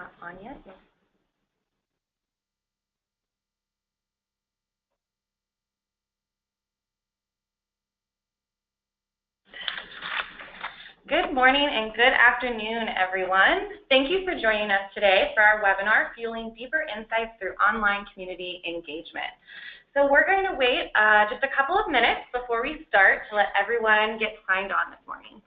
Not on yet. Good morning and good afternoon, everyone. Thank you for joining us today for our webinar, Fueling Deeper Insights Through Online Community Engagement. So we're going to wait just a couple of minutes before we start to let everyone get signed on this morning.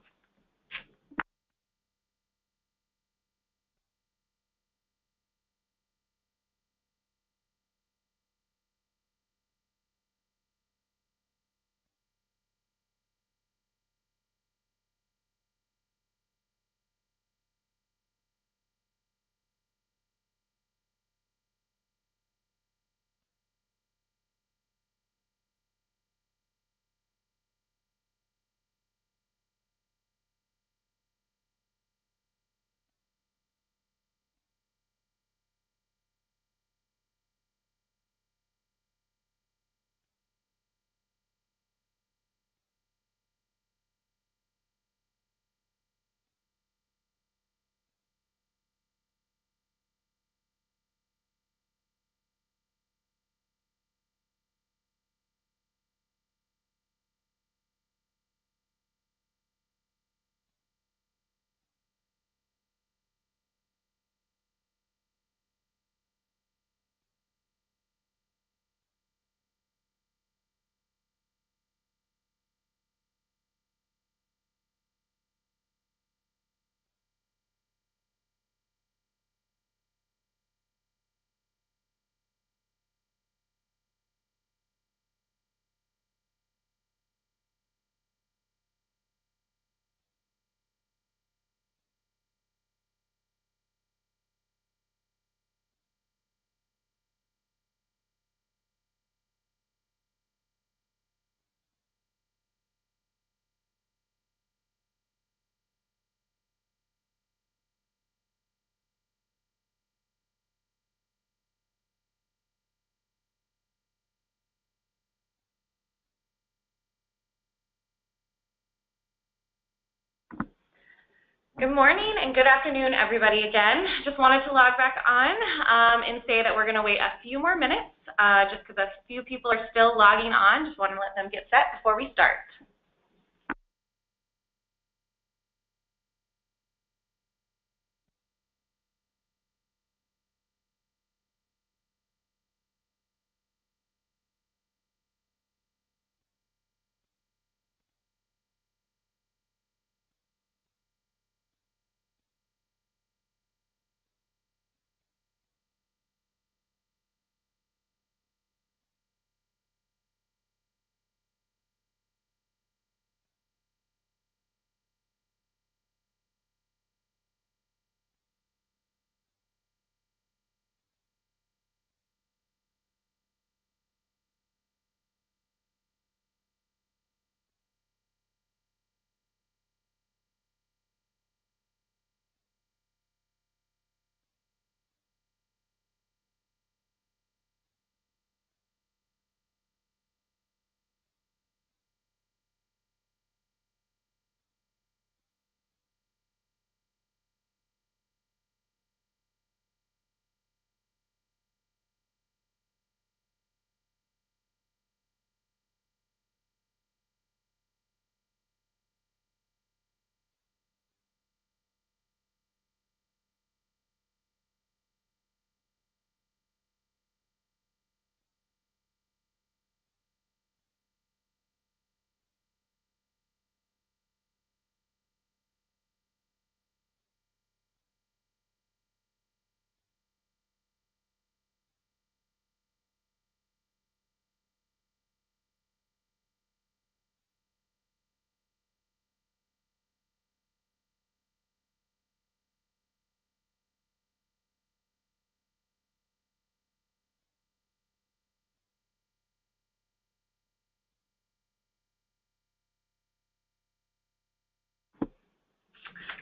Good morning and good afternoon, everybody, again. Just wanted to log back on and say that we're going to wait a few more minutes just because a few people are still logging on. Just want to let them get set before we start.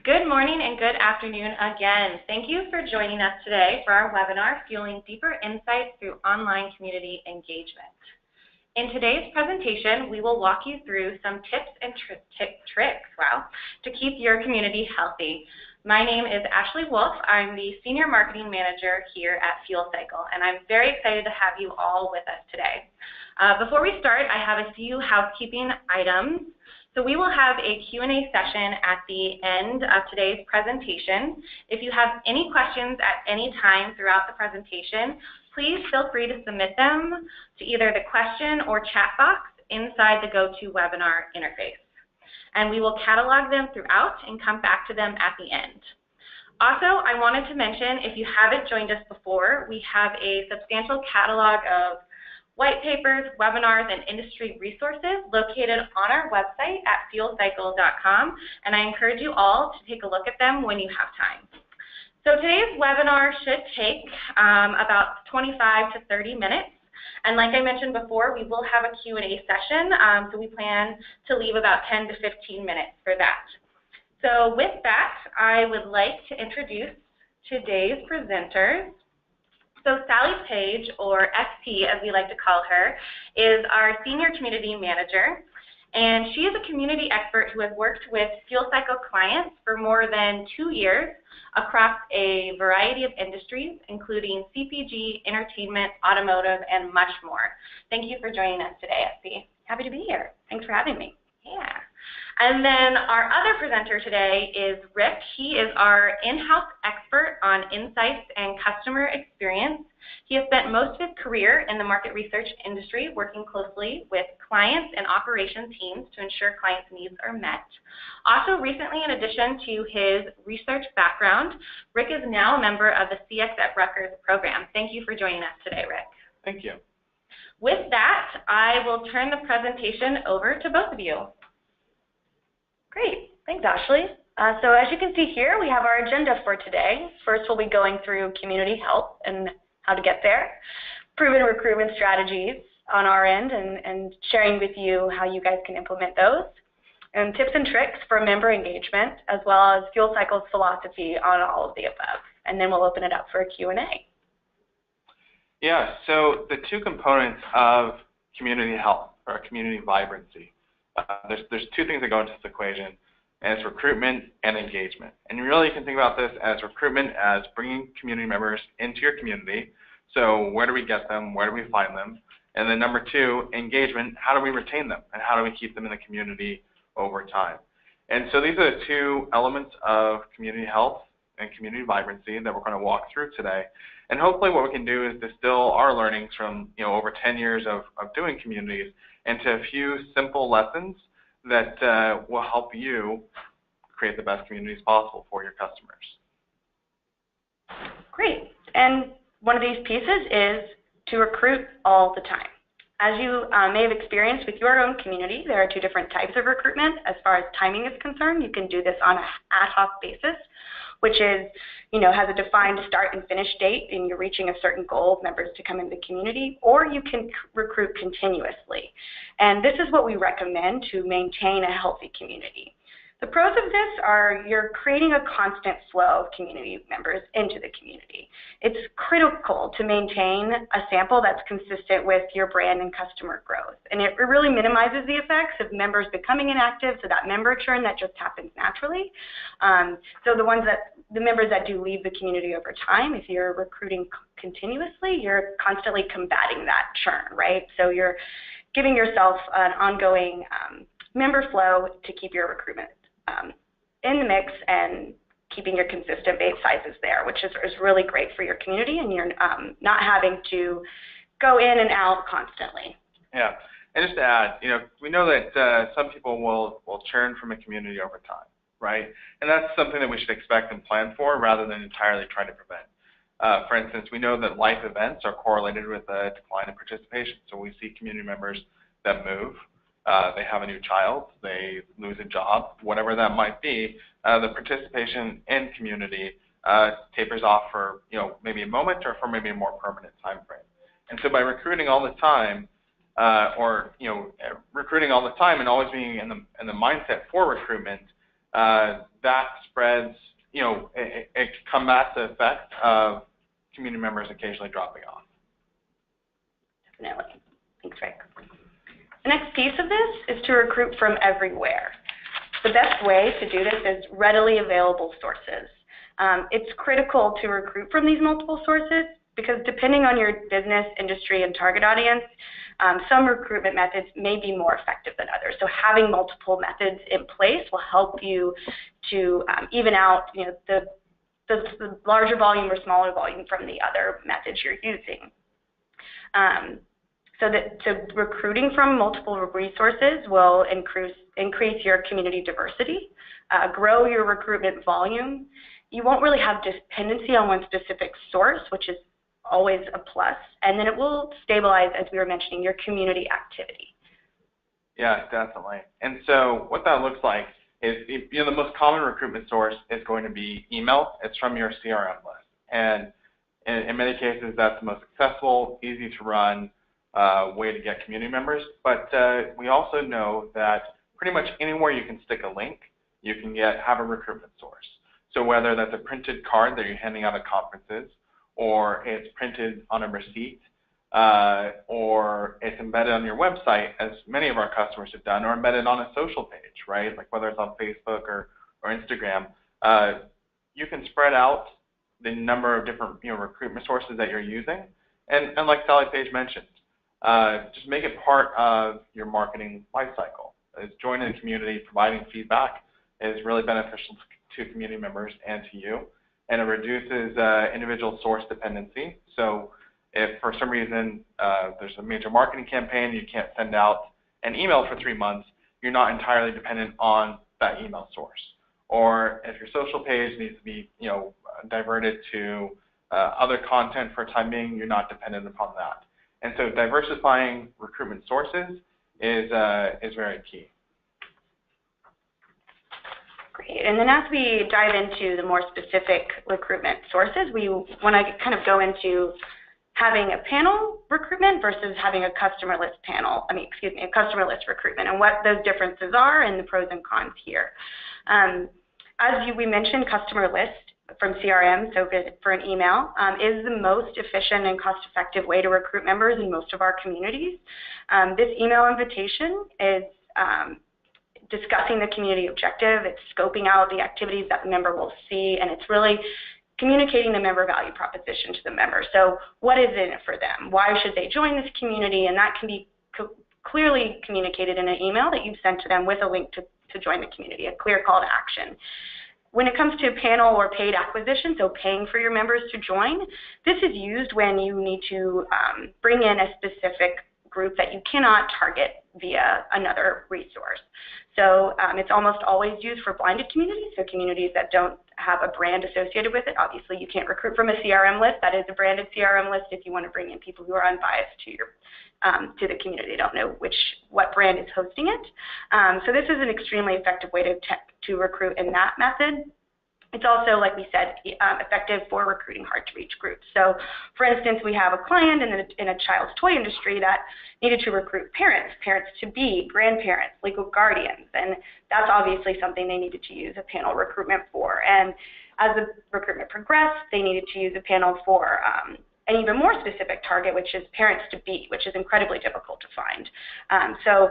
Good morning and good afternoon again. Thank you for joining us today for our webinar, Fueling Deeper Insights Through Online Community Engagement. In today's presentation, we will walk you through some tips and tricks to keep your community healthy. My name is Ashley Wolf. I'm the Senior Marketing Manager here at Fuel Cycle, and I'm very excited to have you all with us today. Before we start, I have a few housekeeping items. So we will have a Q&A session at the end of today's presentation. If you have any questions at any time throughout the presentation, please feel free to submit them to either the question or chat box inside the GoToWebinar interface. And we will catalog them throughout and come back to them at the end. Also, I wanted to mention, if you haven't joined us before, we have a substantial catalog of white papers, webinars, and industry resources located on our website at fuelcycle.com, and I encourage you all to take a look at them when you have time. So today's webinar should take about 25 to 30 minutes. And like I mentioned before, we will have a Q&A session, so we plan to leave about 10 to 15 minutes for that. So with that, I would like to introduce today's presenters. So Sally Page, or SP as we like to call her, is our Senior Community Manager. And she is a community expert who has worked with Fuel Cycle clients for more than 2 years across a variety of industries, including CPG, entertainment, automotive, and much more. Thank you for joining us today, SP. Happy to be here. Thanks for having me. Yeah. And then our other presenter today is Rick. He is our in-house expert on insights and customer experience. He has spent most of his career in the market research industry, working closely with clients and operation teams to ensure clients' needs are met. Also recently, in addition to his research background, Rick is now a member of the CX at Rutgers program. Thank you for joining us today, Rick. Thank you. With that, I will turn the presentation over to both of you. Great. Thanks, Ashley. So as you can see here, we have our agenda for today. First, we'll be going through community health and how to get there, proven recruitment strategies on our end, and sharing with you how you guys can implement those, and tips and tricks for member engagement, as well as Fuel Cycle's philosophy on all of the above. And then we'll open it up for a Q&A. Yeah, so the two components of community health, or community vibrancy, there's two things that go into this equation, and it's recruitment and engagement. And really you can think about this as recruitment as bringing community members into your community. So where do we get them? Where do we find them? And then number two, engagement, how do we retain them? And how do we keep them in the community over time? And so these are the two elements of community health and community vibrancy that we're going to walk through today. And hopefully what we can do is distill our learnings from over 10 years of doing communities into a few simple lessons that will help you create the best communities possible for your customers. Great. And one of these pieces is to recruit all the time. As you may have experienced with your own community, there are two different types of recruitment. As far as timing is concerned, you can do this on an ad hoc basis, which is, has a defined start and finish date, and you're reaching a certain goal of members to come into the community, or you can recruit continuously. And this is what we recommend to maintain a healthy community. The pros of this are you're creating a constant flow of community members into the community. It's critical to maintain a sample that's consistent with your brand and customer growth. And it really minimizes the effects of members becoming inactive, so that member churn that just happens naturally. So the members that do leave the community over time, if you're recruiting continuously, you're constantly combating that churn, right? So you're giving yourself an ongoing member flow to keep your recruitment in the mix and keeping your consistent base sizes there, which is really great for your community, and you're not having to go in and out constantly. Yeah, and just to add, we know that some people will churn from a community over time, right? And that's something that we should expect and plan for rather than entirely trying to prevent. For instance, we know that life events are correlated with a decline in participation. So we see community members that move, they have a new child, they lose a job, whatever that might be, the participation in community tapers off for maybe a moment or for maybe a more permanent time frame. And so by recruiting all the time, recruiting all the time and always being in the mindset for recruitment, that spreads, it combats the effect of community members occasionally dropping off. Definitely. Thanks, Rick. The next piece of this is to recruit from everywhere. The best way to do this is readily available sources. It's critical to recruit from these multiple sources because depending on your business, industry, and target audience, some recruitment methods may be more effective than others. So having multiple methods in place will help you to even out the larger volume or smaller volume from the other methods you're using. So recruiting from multiple resources will increase your community diversity, grow your recruitment volume. You won't really have dependency on one specific source, which is always a plus, and then it will stabilize, as we were mentioning, your community activity. Yeah, definitely. And so what that looks like is, the most common recruitment source is going to be email. It's from your CRM list. And in many cases, that's the most accessible, easy to run way to get community members. But we also know that pretty much anywhere you can stick a link, you can have a recruitment source. So whether that's a printed card that you're handing out at conferences, or it's printed on a receipt, or it's embedded on your website, as many of our customers have done, or embedded on a social page, right? Like whether it's on Facebook or Instagram, you can spread out the number of different recruitment sources that you're using, and like Sally Page mentioned, just make it part of your marketing lifecycle. Joining the community, providing feedback is really beneficial to community members and to you, and it reduces individual source dependency. So if for some reason there's a major marketing campaign, you can't send out an email for 3 months, you're not entirely dependent on that email source. Or if your social page needs to be diverted to other content for a time being, you're not dependent upon that. And so diversifying recruitment sources is very key. Great. And then as we dive into the more specific recruitment sources, we want to kind of go into having a panel recruitment versus having a customer list a customer list recruitment, and what those differences are and the pros and cons here. We mentioned, customer list from CRM, so for an email, is the most efficient and cost-effective way to recruit members in most of our communities. This email invitation is discussing the community objective, it's scoping out the activities that the member will see, and it's really communicating the member value proposition to the member. So what is in it for them? Why should they join this community? And that can be clearly communicated in an email that you've sent to them with a link to join the community, a clear call to action. When it comes to panel or paid acquisition, so paying for your members to join, this is used when you need to bring in a specific group that you cannot target via another resource. So it's almost always used for blinded communities, so communities that don't have a brand associated with it. Obviously, you can't recruit from a CRM list. That is a branded CRM list if you want to bring in people who are unbiased to the community. They don't know what brand is hosting it. So this is an extremely effective way to recruit in that method. It's also, like we said, effective for recruiting hard-to-reach groups. So, for instance, we have a client in a child's toy industry that needed to recruit parents-to-be, grandparents, legal guardians, and that's obviously something they needed to use a panel recruitment for. And as the recruitment progressed, they needed to use a panel for an even more specific target, which is parents-to-be, which is incredibly difficult to find. So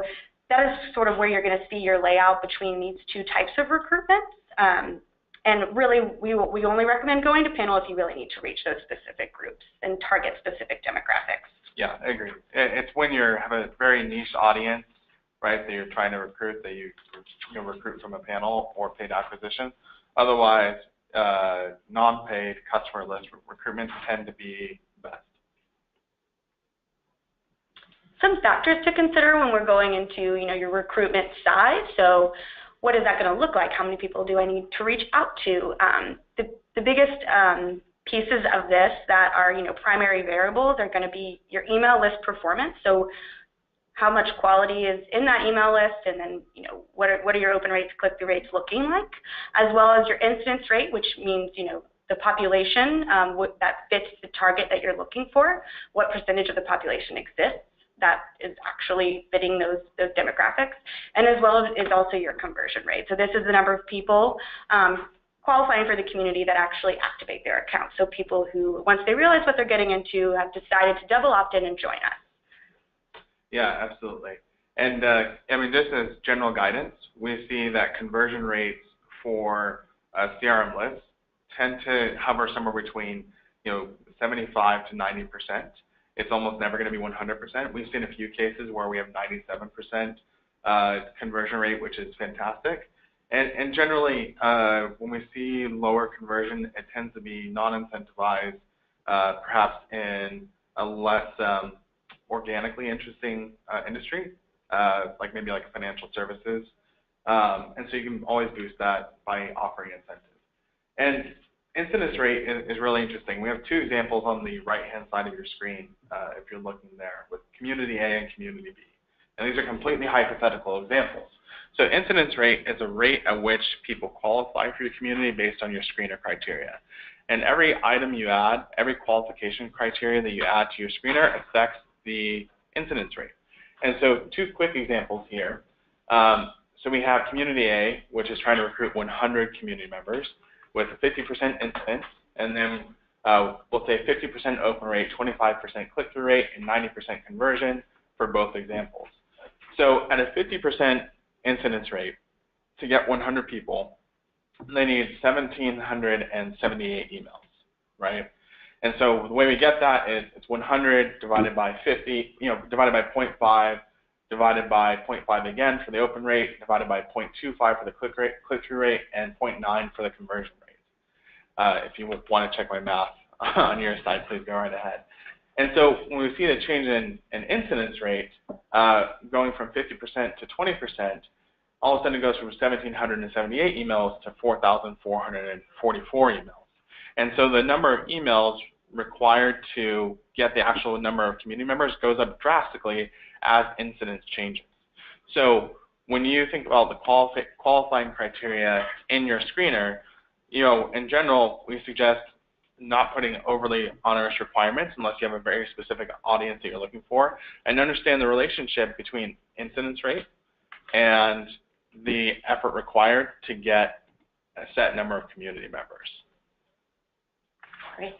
that is sort of where you're going to see your layout between these two types of recruitments. And really, we only recommend going to panel if you really need to reach those specific groups and target specific demographics. Yeah, I agree. It's when you have a very niche audience, right, that you're trying to recruit, that you recruit from a panel or paid acquisition. Otherwise, non-paid customer list recruitments tend to be best. Some factors to consider when we're going into your recruitment size. So what is that going to look like? How many people do I need to reach out to? The biggest pieces of this that are primary variables are going to be your email list performance. So how much quality is in that email list, and then what are your open rates, click-through rates looking like, as well as your incidence rate, which means the population that fits the target that you're looking for. What percentage of the population exists that is actually fitting those demographics, and as well as is also your conversion rate. So this is the number of people qualifying for the community that actually activate their account. So people who, once they realize what they're getting into, have decided to double opt in and join us. Yeah, absolutely. And just as general guidance, we see that conversion rates for CRM lists tend to hover somewhere between 75 to 90%. It's almost never going to be 100%. We've seen a few cases where we have 97% conversion rate, which is fantastic. And generally, when we see lower conversion, it tends to be non-incentivized, perhaps in a less organically interesting industry, like maybe like financial services. And so you can always boost that by offering incentives. And incidence rate is really interesting. We have two examples on the right-hand side of your screen, if you're looking there, with Community A and Community B. And these are completely hypothetical examples. So incidence rate is a rate at which people qualify for your community based on your screener criteria. And every item you add, every qualification criteria that you add to your screener affects the incidence rate. And so two quick examples here. So we have Community A, which is trying to recruit 100 community members with a 50% incidence, and then we'll say 50% open rate, 25% click-through rate, and 90% conversion for both examples. So at a 50% incidence rate, to get 100 people, they need 1,778 emails, right? And so the way we get that is it's 100 divided by 50, divided by 0.5, divided by 0.5 again for the open rate, divided by 0.25 for the click-through rate, and 0.9 for the conversion rate. If you want to check my math on your side, please go right ahead. And so when we see the change in incidence rate going from 50% to 20%, all of a sudden it goes from 1,778 emails to 4,444 emails. And so the number of emails required to get the actual number of community members goes up drastically as incidence changes. So when you think about the qualifying criteria in your screener, in general, we suggest not putting overly onerous requirements unless you have a very specific audience that you're looking for, and understand the relationship between incidence rate and the effort required to get a set number of community members. Great.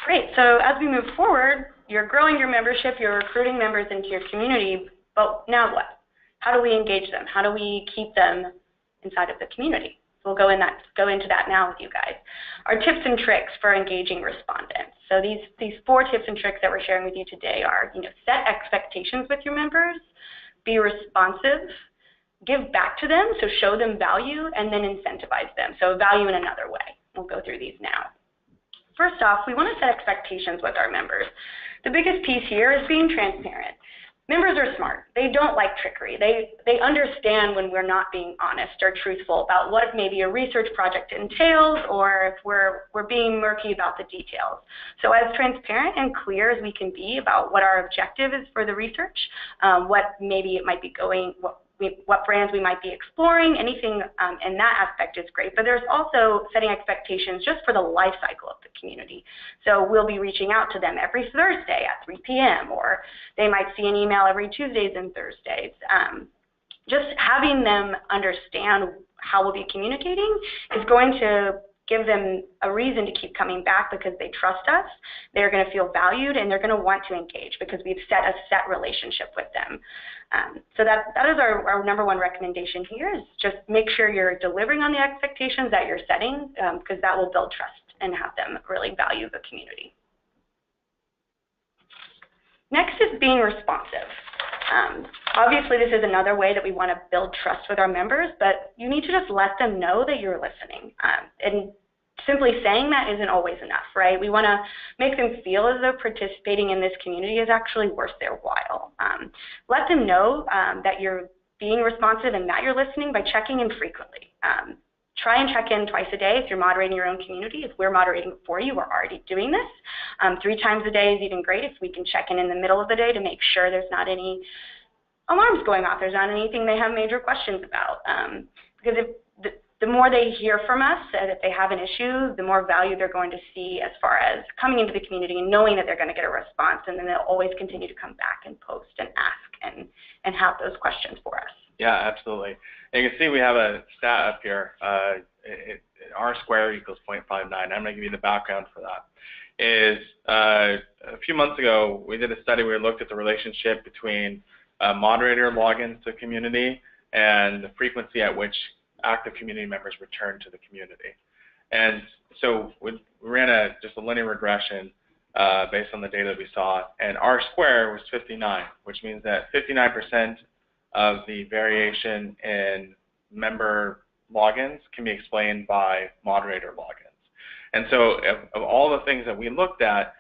Great. So as we move forward, you're growing your membership, you're recruiting members into your community, but now what? How do we engage them? How do we keep them inside of the community? We'll go into that now with you guys. Our tips and tricks for engaging respondents. So these 4 tips and tricks that we're sharing with you today are, set expectations with your members, be responsive, give back to them, so show them value, and then incentivize them. So value in another way. We'll go through these now. First off, we want to set expectations with our members. The biggest piece here is being transparent. Members are smart. They don't like trickery. They understand when we're not being honest or truthful about what maybe a research project entails, or if we're being murky about the details. So as transparent and clear as we can be about what our objective is for the research, what maybe it might be going, what brands we might be exploring, anything in that aspect is great. But there's also setting expectations just for the life cycle of the community. So we'll be reaching out to them every Thursday at 3 p.m., or they might see an email every Tuesdays and Thursdays. Just having them understand how we'll be communicating is going to give them a reason to keep coming back because they trust us, they're going to feel valued, and they're going to want to engage because we've set a set relationship with them. So that is our number one recommendation here, is just make sure you're delivering on the expectations that you're setting, because that will build trust and have them really value the community. Next is being responsive. Obviously, this is another way that we want to build trust with our members, but you need to just let them know that you're listening. And simply saying that isn't always enough, right? We want to make them feel as though participating in this community is actually worth their while. Let them know that you're being responsive and that you're listening by checking in frequently. Try and check in twice a day if you're moderating your own community. If we're moderating for you, we're already doing this. 3 times a day is even great if we can check in the middle of the day to make sure there's not any alarms going off, there's not anything they have major questions about. Because if the more they hear from us, and if they have an issue, the more value they're going to see as far as coming into the community and knowing that they're going to get a response, and then they'll always continue to come back and post and ask and have those questions for us. Yeah, absolutely. And you can see we have a stat up here. R squared equals 0.59. I'm going to give you the background for that. A few months ago, we did a study where we looked at the relationship between moderator logins to community and the frequency at which active community members return to the community. And so we ran just a linear regression based on the data we saw, and R square was 59, which means that 59% of the variation in member logins can be explained by moderator logins. And so of all the things that we looked at,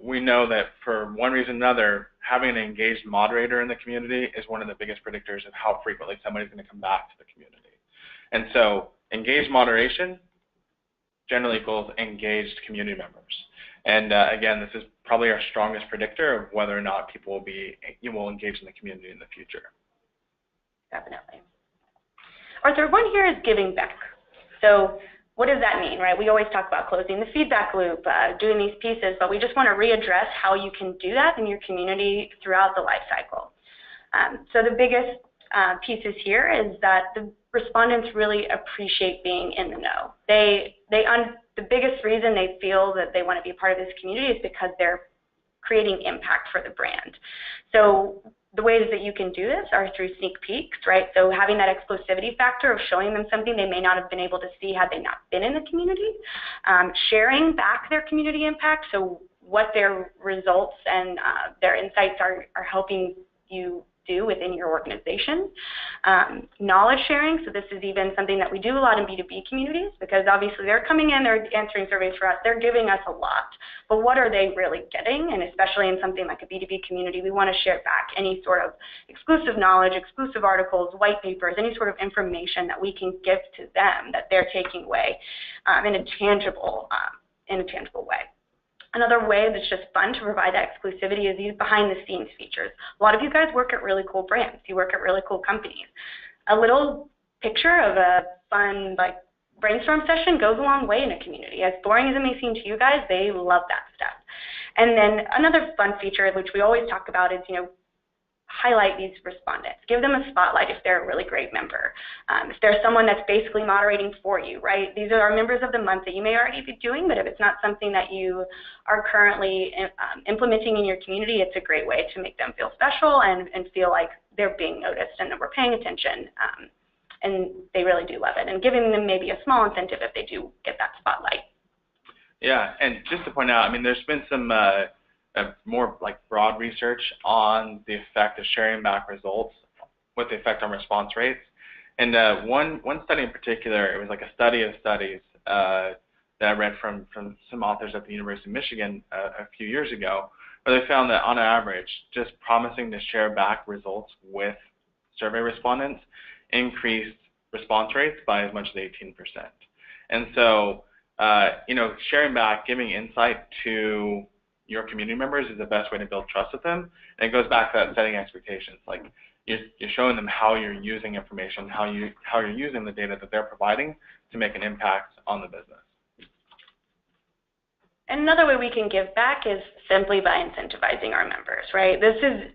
we know that for one reason or another, having an engaged moderator in the community is one of the biggest predictors of how frequently somebody's going to come back to the community. And so engaged moderation generally equals engaged community members. And again, this is probably our strongest predictor of whether or not people will engage in the community in the future. Definitely. Our third one here is giving back. So what does that mean, right? We always talk about closing the feedback loop, doing these pieces, but we just want to readdress how you can do that in your community throughout the life cycle. So the biggest pieces here is that the respondents really appreciate being in the know. The biggest reason they feel that they want to be a part of this community is because they're creating impact for the brand. So the ways that you can do this are through sneak peeks, right? So having that exclusivity factor of showing them something they may not have been able to see had they not been in the community, sharing back their community impact, so what their results and their insights are helping you do within your organization. Knowledge sharing, so this is even something that we do a lot in B2B communities, because obviously they're coming in, they're answering surveys for us, they're giving us a lot, but what are they really getting? And especially in something like a B2B community, we want to share back any sort of exclusive knowledge, exclusive articles, white papers, any sort of information that we can give to them that they're taking away in a tangible way. Another way that's just fun to provide that exclusivity is these behind-the-scenes features. A lot of you guys work at really cool brands. You work at really cool companies. A little picture of a fun brainstorm session goes a long way in a community. As boring as it may seem to you guys, they love that stuff. And then another fun feature, which we always talk about, is highlight these respondents. Give them a spotlight if they're a really great member. If there's someone that's basically moderating for you, right? These are our members of the month that you may already be doing, but if it's not something that you are currently implementing in your community, it's a great way to make them feel special and feel like they're being noticed and that we're paying attention. And they really do love it. And giving them maybe a small incentive if they do get that spotlight. Yeah, and just to point out, there's been some more broad research on the effect of sharing back results with the effect on response rates. And one study in particular, it was a study of studies that I read from some authors at the University of Michigan a few years ago, where they found that on average, just promising to share back results with survey respondents increased response rates by as much as 18%. And so, sharing back, giving insight to your community members is the best way to build trust with them. And it goes back to that setting expectations. You're showing them how you're using information, how you're using the data that they're providing to make an impact on the business. And another way we can give back is simply by incentivizing our members, right? This is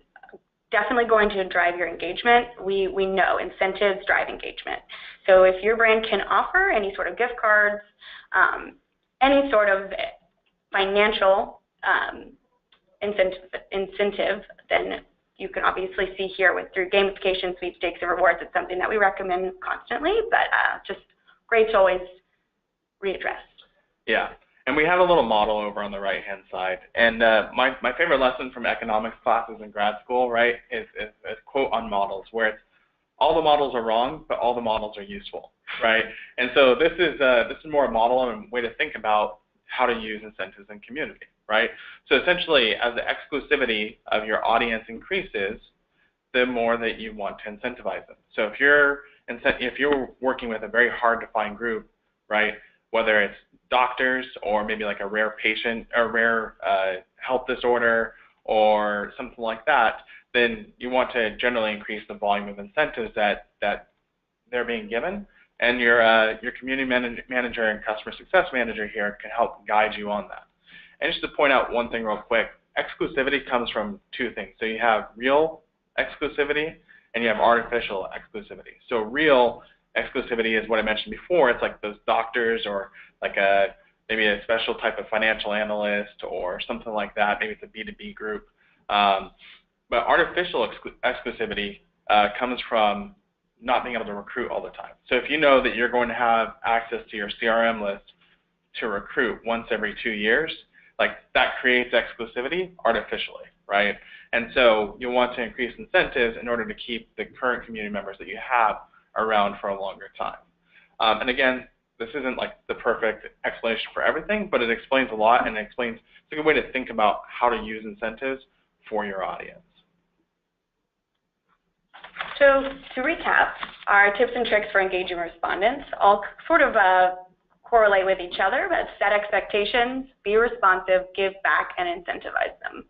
definitely going to drive your engagement. We know incentives drive engagement. So if your brand can offer any sort of gift cards, any sort of financial incentive, then you can obviously see here through gamification, sweepstakes, and rewards. It's something that we recommend constantly, but just great to always readdress. Yeah, and we have a little model over on the right-hand side. And my favorite lesson from economics classes in grad school, right, is quote on models, where it's all the models are wrong, but all the models are useful, right? And so this is more a model and a way to think about how to use incentives in community, right? So essentially, as the exclusivity of your audience increases, the more that you want to incentivize them. So if you're working with a very hard to find group, right, whether it's doctors or maybe a rare patient or rare health disorder or something like that, then you want to generally increase the volume of incentives that they're being given. And your community manager and customer success manager here can help guide you on that. And just to point out one thing real quick, exclusivity comes from two things. So you have real exclusivity and you have artificial exclusivity. So real exclusivity is what I mentioned before. It's like those doctors or maybe a special type of financial analyst or something like that. Maybe it's a B2B group. But artificial exclusivity comes from not being able to recruit all the time. So if you know that you're going to have access to your CRM list to recruit once every 2 years, like that creates exclusivity artificially, right? And so you'll want to increase incentives in order to keep the current community members that you have around for a longer time. And again, this isn't like the perfect explanation for everything, but it explains a lot, and it's a good way to think about how to use incentives for your audience. So to recap, our tips and tricks for engaging respondents all sort of correlate with each other, but set expectations, be responsive, give back, and incentivize them.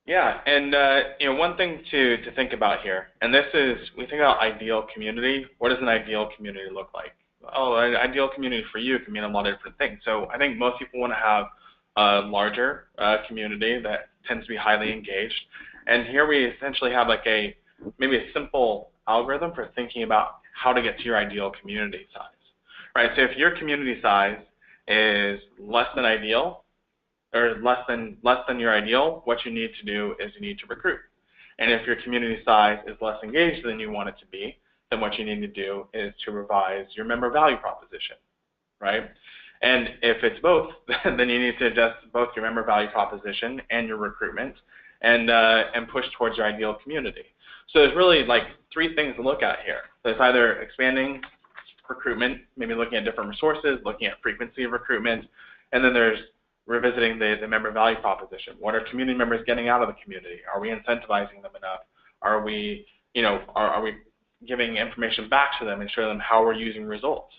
Yeah, and one thing to think about here, and this is, we think about ideal community. What does an ideal community look like? Oh, an ideal community for you can mean a lot of different things. So I think most people want to have a larger community that tends to be highly engaged. And here we essentially have like maybe a simple algorithm for thinking about how to get to your ideal community size, right? So if your community size is less than ideal, or less than your ideal, what you need to do is you need to recruit. And if your community size is less engaged than you want it to be, then what you need to do is to revise your member value proposition, right? And if it's both, then you need to adjust both your member value proposition and your recruitment, and push towards your ideal community. So there's really like 3 things to look at here. There's either expanding recruitment, maybe looking at different resources, looking at frequency of recruitment, and then there's revisiting the member value proposition. What are community members getting out of the community? Are we incentivizing them enough? Are we, are we giving information back to them and showing them how we're using results?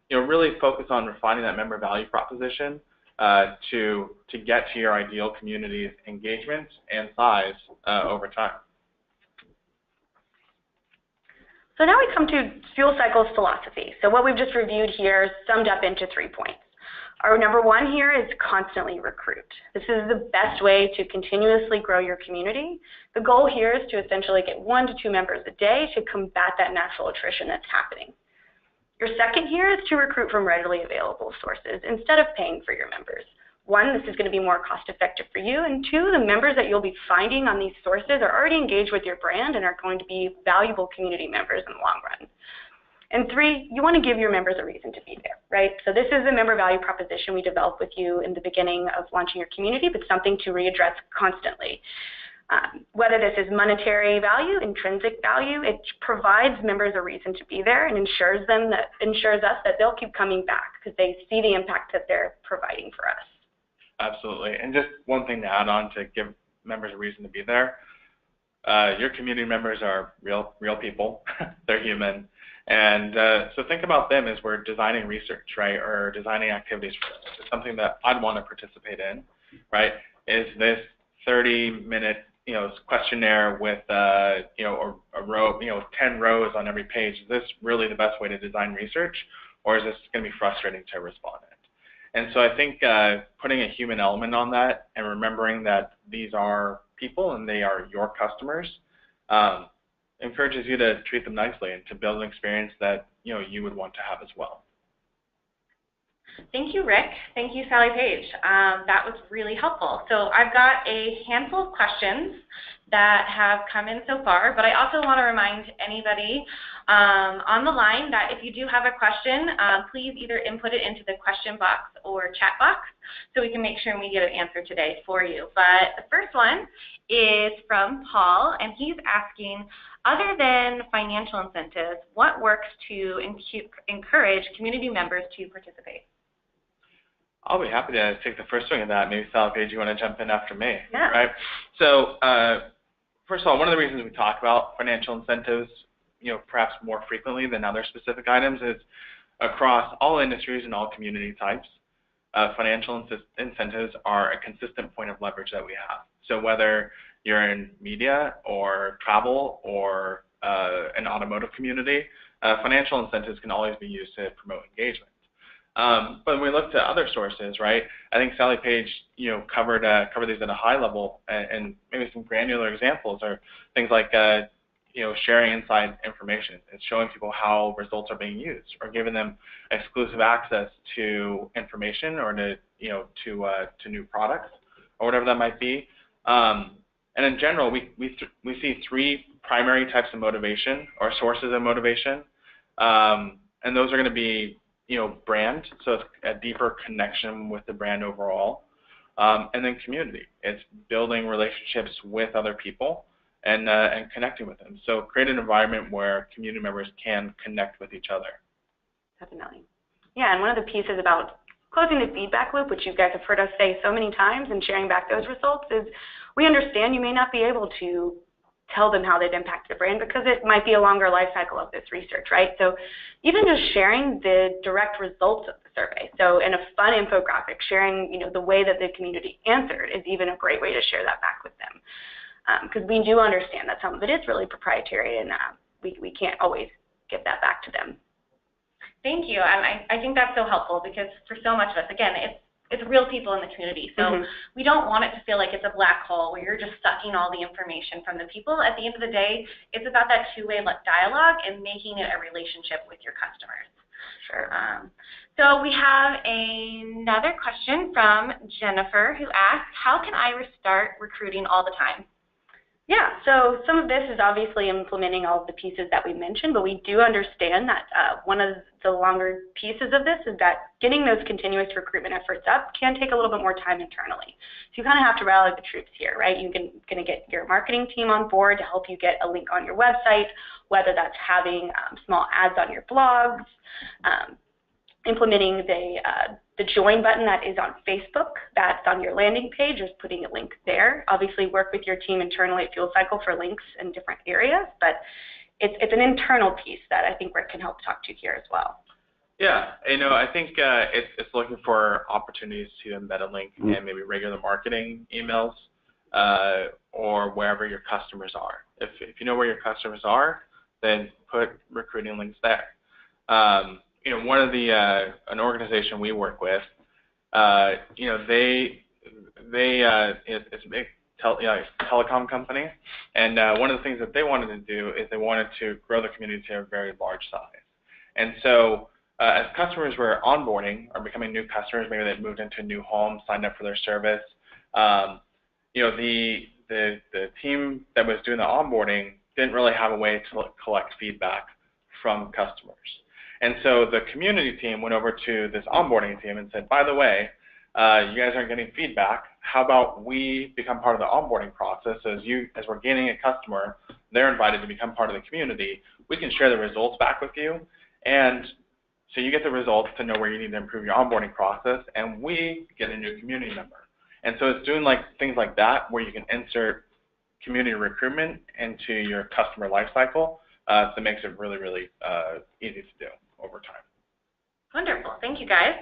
Really focus on refining that member value proposition to get to your ideal community's engagement and size over time. So now we come to Fuel Cycle's philosophy. So what we've just reviewed here is summed up into 3 points. Our number 1 here is constantly recruit. This is the best way to continuously grow your community. The goal here is to essentially get 1 to 2 members a day to combat that natural attrition that's happening. Your second here is to recruit from readily available sources instead of paying for your members. 1, this is going to be more cost effective for you, and 2, the members that you'll be finding on these sources are already engaged with your brand and are going to be valuable community members in the long run. And 3, you want to give your members a reason to be there, right? So this is the member value proposition we developed with you in the beginning of launching your community, but something to readdress constantly. Whether this is monetary value, intrinsic value, it provides members a reason to be there and ensures us that they'll keep coming back because they see the impact that they're providing for us. Absolutely. And just one thing to add on to give members a reason to be there. Your community members are real people. They're human. And so think about them as we're designing research, right, or designing activities for them. It's something that I'd want to participate in, right? Is this 30-minute, questionnaire with, or a row, 10 rows on every page? Is this really the best way to design research, or is this going to be frustrating to a respondent? And so I think putting a human element on that and remembering that these are people and they are your customers encourages you to treat them nicely and to build an experience that you would want to have as well. Thank you, Rick. Thank you, Sally Page. That was really helpful. So I've got a handful of questions that have come in so far, but I also want to remind anybody on the line that if you do have a question, please either input it into the question box or chat box so we can make sure we get an answer today for you. But the first one is from Paul, and he's asking, other than financial incentives, what works to encourage community members to participate? I'll be happy to take the first swing at that. Maybe Sally Page, you want to jump in after me, yeah. Right? So first of all, one of the reasons we talk about financial incentives, perhaps more frequently than other specific items is across all industries and all community types, financial incentives are a consistent point of leverage that we have. So whether you're in media or travel or an automotive community, financial incentives can always be used to promote engagement. But when we look to other sources, right, I think Sally Page, covered these at a high level, and maybe some granular examples are things like, sharing inside information. It's showing people how results are being used, or giving them exclusive access to information or to new products, or whatever that might be. And in general, we see three primary types of motivation or sources of motivation, and those are going to be, brand, so it's a deeper connection with the brand overall, and then community. It's building relationships with other people and connecting with them. So create an environment where community members can connect with each other. Definitely. Yeah, and one of the pieces about closing the feedback loop, which you guys have heard us say so many times, and sharing back those results, is we understand you may not be able to tell them how they've impacted the brand because it might be a longer life cycle of this research, right? So even just sharing the direct results of the survey, so in a fun infographic, sharing the way that the community answered is even a great way to share that back with them. Because we do understand that some of it is really proprietary, and we can't always give that back to them. Thank you, and I think that's so helpful because for so much of us, again, it's real people in the community, so we don't want it to feel like it's a black hole where you're just sucking all the information from the people. At the end of the day, it's about that two-way dialogue and making it a relationship with your customers. Sure. So we have another question from Jennifer who asks, how can I restart recruiting all the time? Yeah, so some of this is obviously implementing all of the pieces that we mentioned, but we do understand that one of the longer pieces of this is that getting those continuous recruitment efforts up can take a little bit more time internally. So you kind of have to rally the troops here, right? You're going to get your marketing team on board to help you get a link on your website, whether that's having small ads on your blogs, implementing the join button that is on Facebook, that's on your landing page, just putting a link there. Obviously work with your team internally at Fuel Cycle for links in different areas, but it's an internal piece that I think Rick can help talk to here as well. Yeah, I think it's looking for opportunities to embed a link and maybe regular marketing emails or wherever your customers are. If you know where your customers are, then put recruiting links there. One of an organization we work with, it's a big telecom company, and one of the things that they wanted to do is they wanted to grow the community to a very large size. And so as customers were onboarding or becoming new customers, maybe they'd moved into a new home, signed up for their service, the team that was doing the onboarding didn't really have a way to collect feedback from customers. And so the community team went over to this onboarding team and said, by the way, you guys aren't getting feedback. How about we become part of the onboarding process? As we're gaining a customer, they're invited to become part of the community. We can share the results back with you. And so you get the results to know where you need to improve your onboarding process, and we get a new community member. And so it's doing things like that where you can insert community recruitment into your customer lifecycle. So it makes it really, really easy to do over time. Wonderful. Thank you, guys.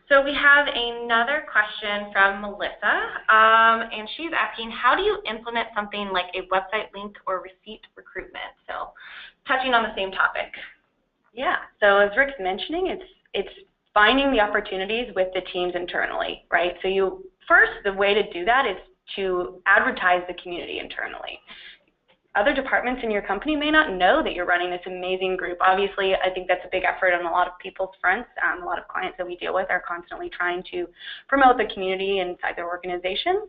So we have another question from Melissa, and she's asking, how do you implement something like a website link or receipt recruitment? So touching on the same topic. Yeah. So as Rick's mentioning, it's finding the opportunities with the teams internally, right? So the way to do that is to advertise the community internally. Other departments in your company may not know that you're running this amazing group. Obviously, I think that's a big effort on a lot of people's fronts. A lot of clients that we deal with are constantly trying to promote the community inside their organization.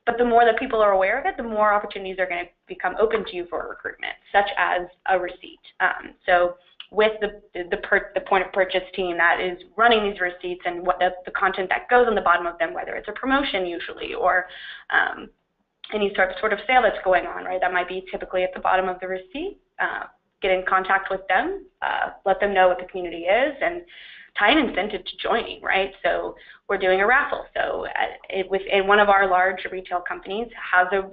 But the more that people are aware of it, the more opportunities are going to become open to you for recruitment, such as a receipt. So with the point of purchase team that is running these receipts and what the content that goes on the bottom of them, whether it's a promotion usually or any sort of sale that's going on, right? That might be typically at the bottom of the receipt. Get in contact with them, let them know what the community is, and tie an incentive to joining, right? So we're doing a raffle. So within one of our large retail companies has a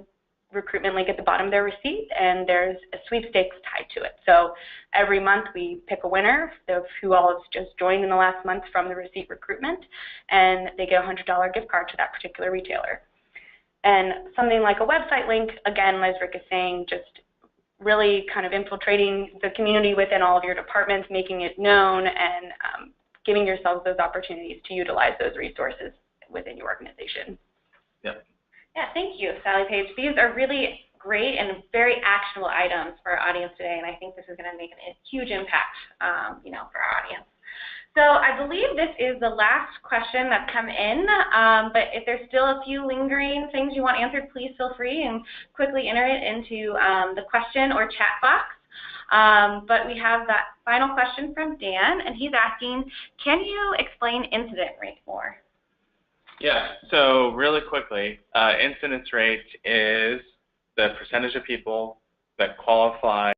recruitment link at the bottom of their receipt, and there's a sweepstakes tied to it. So every month we pick a winner of who all has just joined in the last month from the receipt recruitment, and they get a $100 gift card to that particular retailer. And something like a website link, again, as Rick is saying, just really kind of infiltrating the community within all of your departments, making it known, and giving yourselves those opportunities to utilize those resources within your organization. Yep. Yeah, thank you, Sally Page. These are really great and very actionable items for our audience today, and I think this is going to make a huge impact, for our audience. So I believe this is the last question that's come in, but if there's still a few lingering things you want answered, please feel free and quickly enter it into the question or chat box. But we have that final question from Dan, and he's asking, can you explain incident rate more? Yeah, so really quickly, incidence rate is the percentage of people that qualify